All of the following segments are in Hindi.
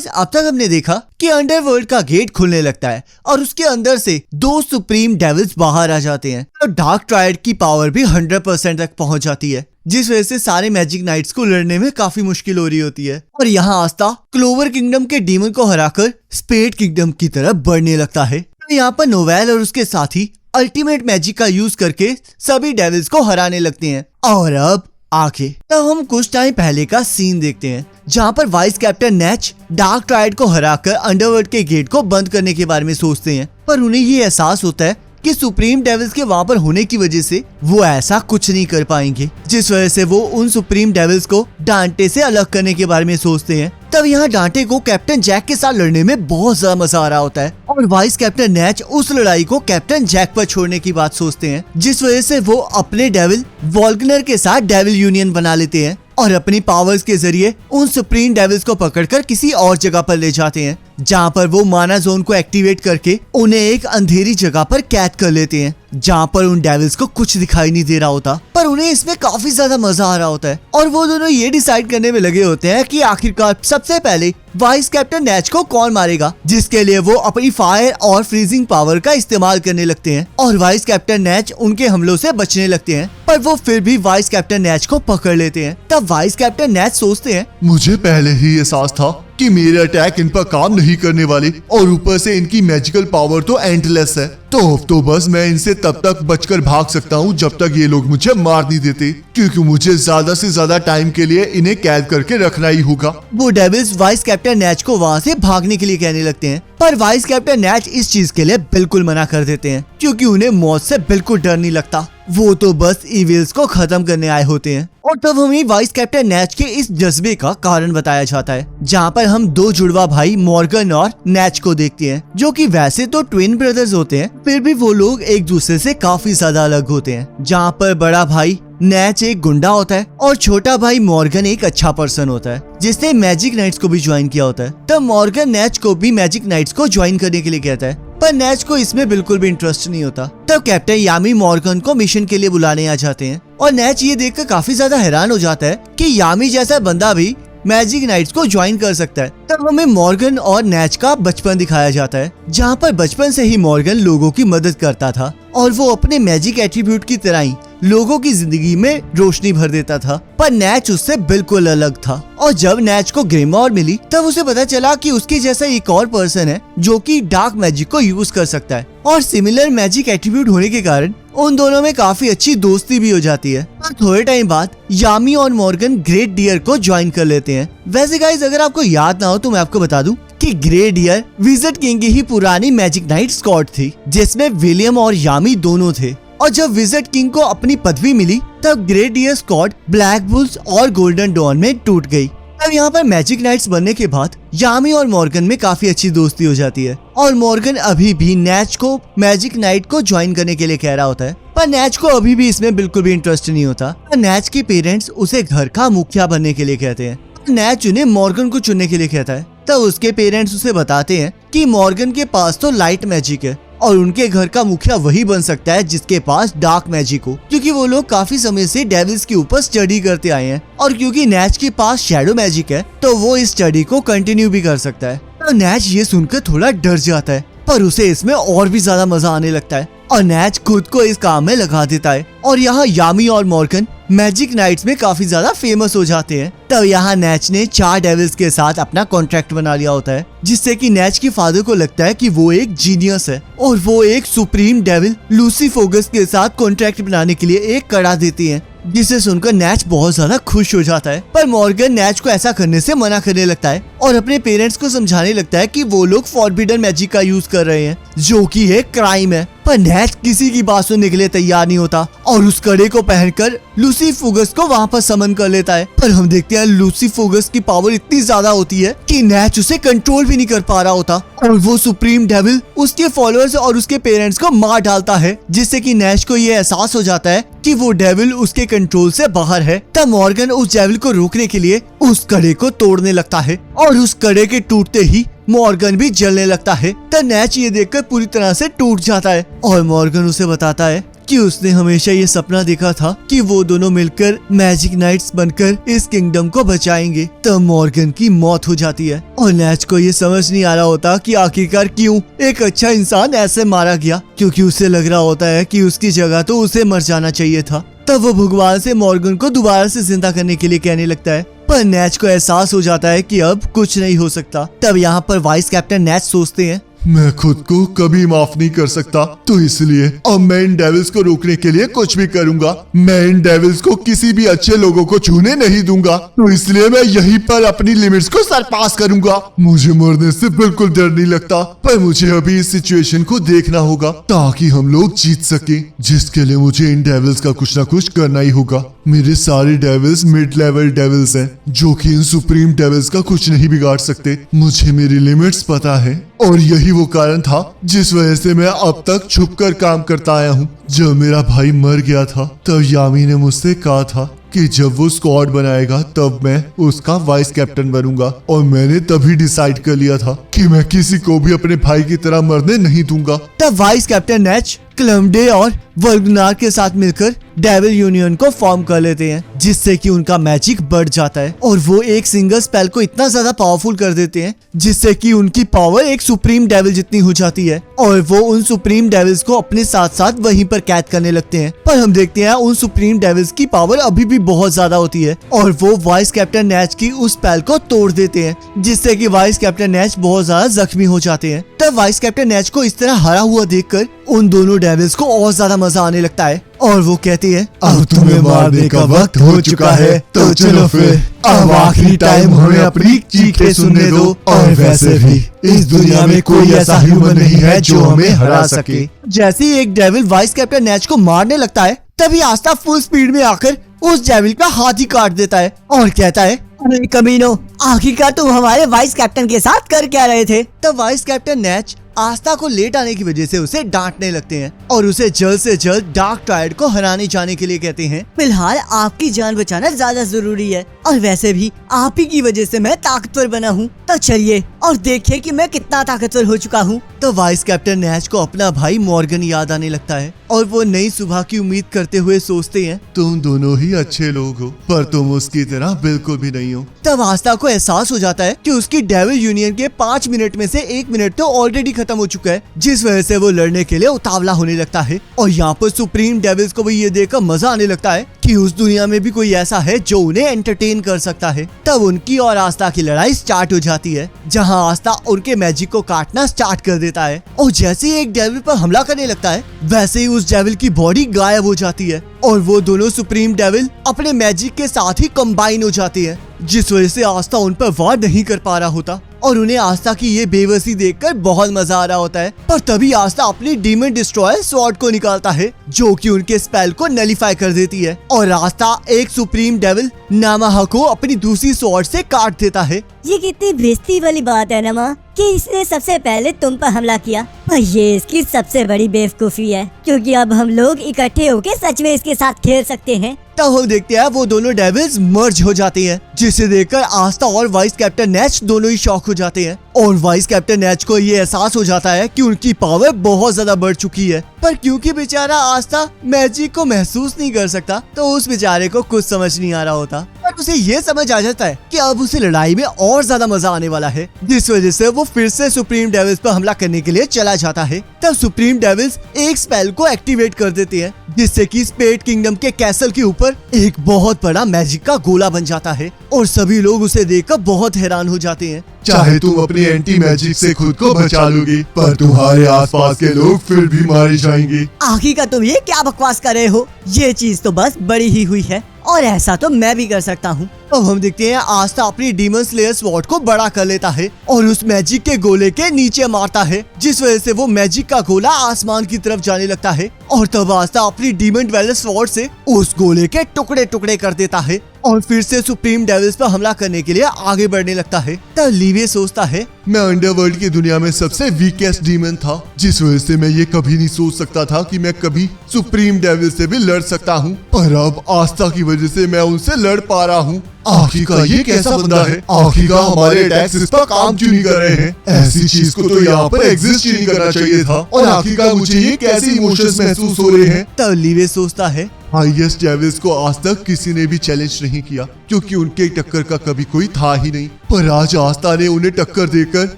गाइस अब तक हमने देखा कि अंडरवर्ल्ड का गेट खुलने लगता है और उसके अंदर से 2 सुप्रीम डेविल्स बाहर आ जाते हैं और डार्क ट्रायड की पावर भी 100% तक पहुंच जाती है, जिस वजह से सारे मैजिक नाइट्स को लड़ने में काफी मुश्किल हो रही होती है। और यहाँ आस्ता क्लोवर किंगडम के डीमन को हराकर स्पेड किंगडम की तरफ बढ़ने लगता है। तो यहाँ पर नोवेल और उसके साथी अल्टीमेट मैजिक का यूज करके सभी डेविल्स को हराने लगते हैं। और अब आगे तब हम कुछ टाइम पहले का सीन देखते हैं जहाँ पर वाइस कैप्टन नैच डार्क ट्रायड को हराकर अंडरवर्ल्ड के गेट को बंद करने के बारे में सोचते हैं, पर उन्हें ये एहसास होता है कि सुप्रीम डेविल्स के वहाँ पर होने की वजह से वो ऐसा कुछ नहीं कर पाएंगे, जिस वजह से वो उन सुप्रीम डेविल्स को डांटे से अलग करने के बारे में सोचते हैं। तब यहाँ डांटे को कैप्टन जैक के साथ लड़ने में बहुत ज्यादा मजा आ रहा होता है और वाइस कैप्टन नैच उस लड़ाई को कैप्टन जैक पर छोड़ने की बात सोचते हैं, जिस वजह से वो अपने डेविल वॉल्गनर के साथ डेविल यूनियन बना लेते हैं और अपनी पावर्स के जरिए उन सुप्रीम डेविल्स को पकड़कर किसी और जगह पर ले जाते हैं, जहाँ पर वो माना जोन को एक्टिवेट करके उन्हें एक अंधेरी जगह पर कैद कर लेते हैं, जहाँ पर उन डेविल्स को कुछ दिखाई नहीं दे रहा होता, पर उन्हें इसमें काफी ज्यादा मजा आ रहा होता है। और वो दोनों ये डिसाइड करने में लगे होते हैं कि आखिरकार सबसे पहले वाइस कैप्टन नैच को कौन मारेगा, जिसके लिए वो अपनी फायर और फ्रीजिंग पावर का इस्तेमाल करने लगते हैं और वाइस कैप्टन नैच उनके हमलों से बचने लगते हैं, पर वो फिर भी वाइस कैप्टन नैच को पकड़ लेते हैं। तब वाइस कैप्टन नैच सोचते हैं, मुझे पहले ही एहसास था कि मेरे अटैक इन पर काम नहीं करने वाले और ऊपर से इनकी मैजिकल पावर तो एंडलेस है, तो बस मैं इनसे तब तक बचकर भाग सकता हूँ जब तक ये लोग मुझे मार नहीं देते, क्योंकि मुझे ज्यादा से ज्यादा टाइम के लिए इन्हें कैद करके रखना ही होगा। वो डेविल्स वाइस कैप्टन नैच को वहाँ से भागने के लिए कहने लगते हैं, पर वाइस कैप्टन नैच इस चीज के लिए बिल्कुल मना कर देते हैं, क्योंकि उन्हें मौत से बिल्कुल डर नहीं लगता, वो तो बस इविल्स को खत्म करने आए होते हैं। और तब हमें वाइस कैप्टन नैच के इस जज्बे का कारण बताया जाता है, जहाँ पर हम 2 जुड़वा भाई मॉर्गन और नैच को देखते हैं, जो कि वैसे तो ट्विन ब्रदर्स होते हैं, फिर भी वो लोग एक दूसरे से काफी ज्यादा अलग होते हैं। जहाँ पर बड़ा भाई नैच एक गुंडा होता है और छोटा भाई मॉर्गन एक अच्छा पर्सन होता है, जिसने मैजिक नाइट्स को भी ज्वाइन किया होता है। तब मॉर्गन नैच को भी मैजिक नाइट्स को ज्वाइन करने के लिए कहता है, पर नैच को इसमें बिल्कुल भी इंटरेस्ट नहीं होता। तब कैप्टन यामी मॉर्गन को मिशन के लिए बुलाने आ जाते हैं और नैच ये देखकर काफी ज्यादा हैरान हो जाता है कि यामी जैसा बंदा भी मैजिक नाइट्स को ज्वाइन कर सकता है। तब हमें मॉर्गन और नैच का बचपन दिखाया जाता है, जहाँ पर बचपन से ही मॉर्गन लोगों की मदद करता था और वो अपने मैजिक एट्रीब्यूट की तरह ही लोगों की जिंदगी में रोशनी भर देता था, पर नैच उससे बिल्कुल अलग था। और जब नैच को ग्रेमोर मिली तब उसे पता चला कि उसके जैसा एक और पर्सन है जो कि डार्क मैजिक को यूज कर सकता है, और सिमिलर मैजिक एट्रीब्यूट होने के कारण उन दोनों में काफी अच्छी दोस्ती भी हो जाती है। और थोड़े टाइम बाद यामी और मॉर्गन ग्रेट डियर को ज्वाइन कर लेते हैं। वैसे गाइस अगर आपको याद ना हो तो मैं आपको बता दूं कि ग्रेट डियर विज़र्ड किंग की ही पुरानी मैजिक नाइट स्क्वाड थी, जिसमें विलियम और यामी दोनों थे। और जब विज़र्ड किंग को अपनी पदवी मिली तब great dear squad Black Bulls और गोल्डन डॉन में टूट गई। अब यहाँ पर मैजिक नाइट्स बनने के बाद यामी और मॉर्गन में काफी अच्छी दोस्ती हो जाती है और मॉर्गन अभी भी नैच को मैजिक नाइट को ज्वाइन करने के लिए कह रहा होता है, पर नैच को अभी भी इसमें बिल्कुल भी इंटरेस्ट नहीं होता। नैच के पेरेंट्स उसे घर का मुखिया बनने के लिए कहते हैं, नैच उन्हें मॉर्गन को चुनने के लिए कहता है। तब उसके पेरेंट्स उसे बताते हैं कि मॉर्गन के पास तो लाइट मैजिक है और उनके घर का मुखिया वही बन सकता है जिसके पास डार्क मैजिक हो, क्योंकि वो लोग काफी समय से डेविल्स के ऊपर स्टडी करते आए हैं और क्योंकि नैच के पास शैडो मैजिक है तो वो इस स्टडी को कंटिन्यू भी कर सकता है। तो नैच ये सुनकर थोड़ा डर जाता है, पर उसे इसमें और भी ज्यादा मजा आने लगता है और नैच खुद को इस काम में लगा देता है। और यहाँ यामी और मॉर्गन मैजिक नाइट्स में काफी ज्यादा फेमस हो जाते हैं। तब यहाँ नैच ने 4 डेविल्स के साथ अपना कॉन्ट्रैक्ट बना लिया होता है, जिससे कि नैच के फादर को लगता है कि वो एक जीनियस है और वो एक सुप्रीम डेविल लूसीफोगस के साथ कॉन्ट्रैक्ट बनाने के लिए एक कड़ा देती है, जिसे सुनकर नैच बहुत ज्यादा खुश हो जाता है। पर मॉर्गन नैच को ऐसा करने से मना करने लगता है और अपने पेरेंट्स को समझाने लगता है कि वो लोग फॉरबिडन मैजिक का यूज कर रहे हैं, जो कि एक क्राइम है। पर नैच किसी की बात सुनने के लिए तैयार नहीं होता और उस कड़े को पहनकर लूसीफोगस को वहाँ पर समन कर लेता है। पर हम देखते हैं लूसीफोगस की पावर इतनी ज्यादा होती है कि नैच उसे कंट्रोल भी नहीं कर पा रहा होता और वो सुप्रीम डेविल उसके फॉलोअर्स और उसके पेरेंट्स को मार डालता है, जिससे कि नैच को ये एहसास हो जाता है कि वो डेविल उसके कंट्रोल से बाहर है। तब मॉर्गन उस डेविल को रोकने के लिए उस कड़े को तोड़ने लगता है और उस कड़े के टूटते ही मॉर्गन भी जलने लगता है। तब नैच ये देखकर पूरी तरह से टूट जाता है और मॉर्गन उसे बताता है कि उसने हमेशा ये सपना देखा था कि वो दोनों मिलकर मैजिक नाइट्स बनकर इस किंगडम को बचाएंगे। तब मॉर्गन की मौत हो जाती है और नैच को ये समझ नहीं आ रहा होता कि आखिरकार क्यों एक अच्छा इंसान ऐसे मारा गया, क्योंकि उसे लग रहा होता है कि उसकी जगह तो उसे मर जाना चाहिए था। तब वो भगवान से मॉर्गन को दोबारा से जिंदा करने के लिए कहने लगता है, पर नैच को एहसास हो जाता है कि अब कुछ नहीं हो सकता। तब यहाँ पर वाइस कैप्टन नैच सोचते हैं, मैं खुद को कभी माफ नहीं कर सकता, तो इसलिए अब मैं इन डेविल्स को रोकने के लिए कुछ भी करूंगा। मैं इन डेविल्स को किसी भी अच्छे लोगों को छूने नहीं दूंगा, तो इसलिए मैं यहीं पर अपनी लिमिट्स को सरपास करूंगा। मुझे मरने से बिल्कुल डर नहीं लगता, पर मुझे अभी इस सिचुएशन को देखना होगा ताकि हम लोग जीत सके, जिसके लिए मुझे इन डेविल्स का कुछ ना कुछ करना ही होगा। मेरे सारे डेविल्स मिड लेवल डेविल्स हैं, जो कि इन सुप्रीम डेविल्स का कुछ नहीं बिगाड़ सकते। मुझे मेरी लिमिट्स पता है और यही वो कारण था जिस वजह से मैं अब तक छुपकर काम करता आया हूँ। जब मेरा भाई मर गया था तब यामी ने मुझसे कहा था कि जब वो स्क्वाड बनाएगा तब मैं उसका वाइस कैप्टन बनूंगा, और मैंने तभी डिसाइड कर लिया था कि मैं किसी को भी अपने भाई की तरह मरने नहीं दूंगा। तब वाइस कैप्टन नैच क्लमडे और वल्गनार के साथ मिलकर डेविल यूनियन को फॉर्म कर लेते हैं, जिससे कि उनका मैजिक बढ़ जाता है और वो एक सिंगल स्पेल को इतना ज्यादा पावरफुल कर देते हैं जिससे कि उनकी पावर एक सुप्रीम डेविल जितनी हो जाती है, और वो उन सुप्रीम डेविल्स को अपने साथ साथ वहीं पर कैद करने लगते हैं। पर हम देखते हैं उन सुप्रीम डेविल्स की पावर अभी भी बहुत ज्यादा होती है और वो वाइस कैप्टन नैच की उस स्पेल को तोड़ देते हैं, जिससे कि वाइस कैप्टन नैच बहुत ज्यादा जख्मी हो जाते हैं। तब वाइस कैप्टन नैच को इस तरह हरा हुआ देखकर उन दोनों डेविल्स को और ज्यादा मजा आने लगता है और वो कहती है, अब तुम्हें मारने का वक्त हो चुका है, तो चलो फिर अब आखिरी टाइम हमें अपनी चीखें सुनने दो। और वैसे भी इस दुनिया में कोई ऐसा ह्यूमन नहीं है जो हमें हरा सके। जैसे ही एक डेविल वाइस कैप्टन नैच को मारने लगता है, तभी आस्था फुल स्पीड में आकर उस डेविल का हाथ ही काट देता है और कहता है, अरे कमीनो, आखिरकार तुम हमारे वाइस कैप्टन के साथ कर क्या रहे थे? तब वाइस कैप्टन नैच आस्था को लेट आने की वजह से उसे डांटने लगते हैं और उसे जल्द से जल्द डार्क ट्रायड को हराने जाने के लिए कहते हैं। फिलहाल आपकी जान बचाना ज्यादा जरूरी है, और वैसे भी आप ही की वजह से मैं ताकतवर बना हूँ। तो चलिए और देखिए कि मैं कितना ताकतवर हो चुका हूँ। तो वाइस कैप्टन नैच को अपना भाई मॉर्गन याद आने लगता है और वो नई सुबह की उम्मीद करते हुए सोचते हैं, तुम दोनों ही अच्छे लोग हो, पर तुम उसकी तरह बिल्कुल भी नहीं हो। तब आस्था को एहसास हो जाता है कि उसकी डेविल यूनियन के 5 मिनट में से 1 मिनट तो ऑलरेडी खत्म हो चुका है, जिस वजह से वो लड़ने के लिए उतावला होने लगता है। और यहाँ पर सुप्रीम डेविल्स को भी ये देखकर मजा आने लगता है कि उस दुनिया में भी कोई ऐसा है जो उन्हें एंटरटेन कर सकता है। तब उनकी और आस्था की लड़ाई स्टार्ट हो जाती है, जहाँ आस्था उनके मैजिक को काटना स्टार्ट कर देता है और जैसे ही एक डेविल पर हमला करने लगता है, वैसे ही उस डेविल की बॉडी गायब हो जाती है और वो दोनों सुप्रीम डेविल अपने मैजिक के साथ ही कंबाइन हो जाती है, जिस वजह से आस्था उन पर वार नहीं कर पा रहा होता और उन्हें आस्था की ये बेबसी देखकर बहुत मजा आ रहा होता है। पर तभी आस्था अपनी डीमन डिस्ट्रॉयर स्वॉर्ड को निकालता है, जो कि उनके स्पेल को नलीफाई कर देती है और आस्था एक सुप्रीम डेविल नामाहा को अपनी दूसरी स्वॉर्ड से काट देता है। ये कितनी बेइज्जती वाली बात है नमा कि इसने सबसे पहले तुम पर हमला किया, और ये इसकी सबसे बड़ी बेवकूफी है, क्योंकि अब हम लोग इकट्ठे होकर सच में इसके साथ खेल सकते हैं। तब हम देखते हैं वो दोनों डेविल्स मर्ज हो जाते हैं, जिसे देखकर आस्था और वाइस कैप्टन नैच दोनों ही शॉक हो जाते हैं और वाइस कैप्टन नैच को ये एहसास हो जाता है कि उनकी पावर बहुत ज्यादा बढ़ चुकी है। पर क्योंकि बेचारा आस्था मैजिक को महसूस नहीं कर सकता, तो उस बेचारे को कुछ समझ नहीं आ रहा होता, पर उसे ये समझ आ जाता है कि अब उसे लड़ाई में और ज्यादा मजा आने वाला है, जिस वजह से वो फिर से सुप्रीम डेविल्स पर हमला करने के लिए चला जाता है। तब सुप्रीम डेविल्स एक स्पेल को एक्टिवेट कर देते हैं, जिससे कि स्पेड किंगडम के कैसल के ऊपर एक बहुत बड़ा मैजिक का गोला बन जाता है और सभी लोग उसे देखकर बहुत हैरान हो जाते हैं। चाहे तुम अपनी एंटी मैजिक से खुद को बचा लोगी, पर तुम्हारे आसपास के लोग फिर भी मारे जाएंगे। आखिर का तुम ये क्या बकवास कर रहे हो? ये चीज तो बस बड़ी ही हुई है और ऐसा तो मैं भी कर सकता हूँ। अब हम देखते हैं आस्था अपनी डीमन स्लेयर स्वॉर्ड को बड़ा कर लेता है और उस मैजिक के गोले के नीचे मारता है, जिस वजह से वो मैजिक का गोला आसमान की तरफ जाने लगता है और तब आस्था अपनी डीमन ड्वेलर स्वॉर्ड से उस गोले के टुकड़े टुकड़े कर देता है और फिर से सुप्रीम डेविल्स पर हमला करने के लिए आगे बढ़ने लगता है। तब लीवे सोचता है मैं अंडरवर्ल्ड की दुनिया में सबसे वीकेस्ट डीमन था, जिस वजह से मैं ये कभी नहीं सोच सकता था कि मैं कभी सुप्रीम डेविल से भी लड़ सकता हूँ, पर अब आस्था की वजह से मैं उनसे लड़ पा रहा हूँ। आखिरकार ये कैसा बंदा है? आखिरकार हमारे अटैक्स इस पर काम क्यों नहीं कर रहे हैं? ऐसी चीज को तो यहाँ पर एग्जिस्ट ही नहीं करना चाहिए था। और आखिरकार मुझे ये कैसे इमोशंस महसूस हो रहे हैं? तब लीवे सोचता है हाईएस्ट डेविल्स को आज तक किसी ने भी चैलेंज नहीं किया, क्योंकि उनके टक्कर का कभी कोई था ही नहीं। पर आज आस्था ने उन्हें टक्कर देकर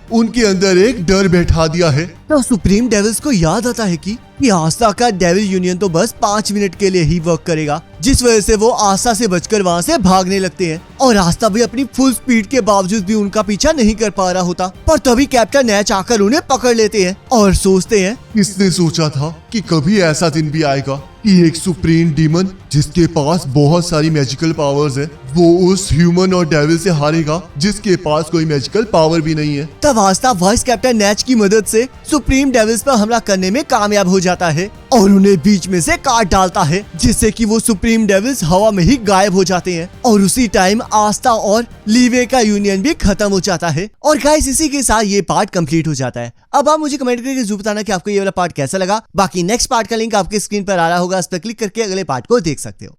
उनके अंदर एक डर बैठा दिया है। तो सुप्रीम डेविल्स को याद आता है कि आस्था का डेविल यूनियन तो बस 5 मिनट के लिए ही वर्क करेगा, जिस वजह से वो आस्था से बचकर वहाँ से भागने लगते हैं। और आस्था भी अपनी फुल स्पीड के बावजूद भी उनका पीछा नहीं कर पा रहा होता। पर तभी कैप्टन नैच आकर उन्हें पकड़ लेते हैं और सोचते हैं किसने सोचा था कि कभी ऐसा दिन भी आएगा कि एक सुप्रीम डीमन जिसके पास बहुत सारी मैजिकल पावर्स है, वो उस ह्यूमन और डेविल से हारेगा जिसके पास कोई मैजिकल पावर भी नहीं है। तब आस्था वाइस कैप्टन नैच की मदद से सुप्रीम डेविल्स पर हमला करने में कामयाब हो जाता है और उन्हें बीच में से काट डालता है, जिससे कि वो सुप्रीम डेविल्स हवा में ही गायब हो जाते हैं। और उसी टाइम आस्था और लीवे का यूनियन भी खत्म हो जाता है। और गाइस इसी के साथ ये पार्ट कंप्लीट हो जाता है। अब आप मुझे कमेंट करके जरूर बताना कि आपको ये वाला पार्ट कैसा लगा। बाकी नेक्स्ट पार्ट का लिंक आपके स्क्रीन पर आ रहा होगा, उस पर क्लिक करके अगले पार्ट को देख सकते हो।